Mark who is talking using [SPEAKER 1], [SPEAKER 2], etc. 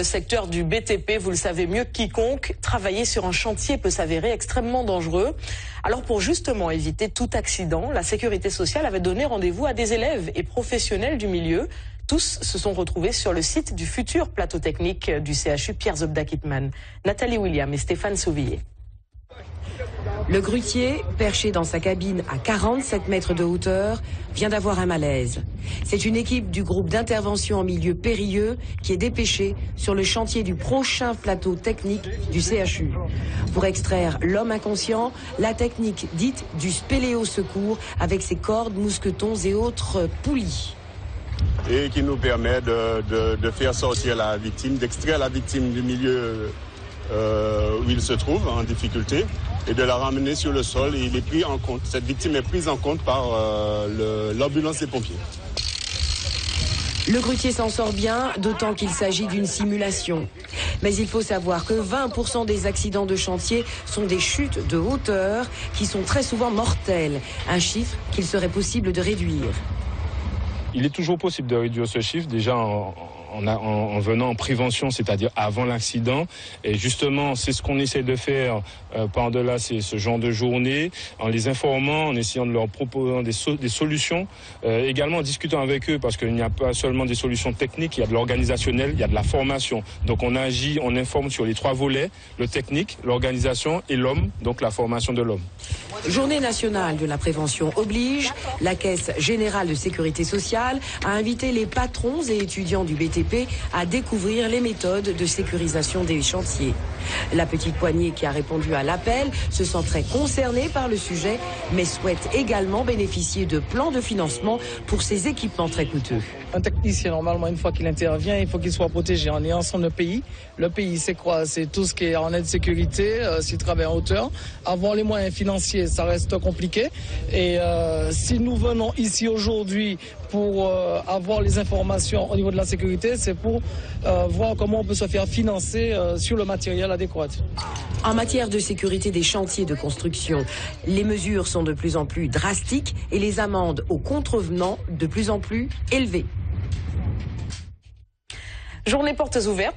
[SPEAKER 1] le secteur du BTP, vous le savez mieux que quiconque, travailler sur un chantier peut s'avérer extrêmement dangereux. Alors pour justement éviter tout accident, la sécurité sociale avait donné rendez-vous à des élèves et professionnels du milieu. Tous se sont retrouvés sur le site du futur plateau technique du CHU Pierre Zobda Kittmann. Nathalie William et Stéphane Sauvillier.
[SPEAKER 2] Le grutier, perché dans sa cabine à 47 mètres de hauteur, vient d'avoir un malaise. C'est une équipe du groupe d'intervention en milieu périlleux qui est dépêchée sur le chantier du prochain plateau technique du CHU. Pour extraire l'homme inconscient, la technique dite du spéléo-secours avec ses cordes, mousquetons et autres poulies.
[SPEAKER 3] Et qui nous permet de faire sortir la victime, d'extraire la victime du milieu où il se trouve en difficulté et de la ramener sur le sol. Et il est pris en compte. Cette victime est prise en compte par l'ambulance des pompiers.
[SPEAKER 2] Le grutier s'en sort bien, d'autant qu'il s'agit d'une simulation. Mais il faut savoir que 20% des accidents de chantier sont des chutes de hauteur qui sont très souvent mortelles. Un chiffre qu'il serait possible de réduire.
[SPEAKER 4] Il est toujours possible de réduire ce chiffre, déjà en venant en prévention, c'est-à-dire avant l'accident. Et justement, c'est ce qu'on essaie de faire par-delà ce genre de journée, en les informant, en essayant de leur proposer des solutions, également en discutant avec eux, parce qu'il n'y a pas seulement des solutions techniques, il y a de l'organisationnel, il y a de la formation. Donc on agit, on informe sur les 3 volets, le technique, l'organisation et l'homme, donc la formation de l'homme.
[SPEAKER 2] Journée nationale de la prévention oblige, la Caisse générale de sécurité sociale a invité les patrons et étudiants du BTP à découvrir les méthodes de sécurisation des chantiers. La petite poignée qui a répondu à l'appel se sent très concernée par le sujet, mais souhaite également bénéficier de plans de financement pour ces équipements très coûteux.
[SPEAKER 5] Un technicien, normalement, une fois qu'il intervient, il faut qu'il soit protégé en ayant son EPI. L'EPI, c'est quoi? C'est tout ce qui est en aide sécurité, s'il travaille en hauteur. Avoir les moyens financiers, ça reste compliqué. Et si nous venons ici aujourd'hui pour avoir les informations au niveau de la sécurité, c'est pour voir comment on peut se faire financer sur le matériel adéquat.
[SPEAKER 2] En matière de sécurité des chantiers de construction, les mesures sont de plus en plus drastiques et les amendes aux contrevenants de plus en plus élevées.
[SPEAKER 1] Journée portes ouvertes.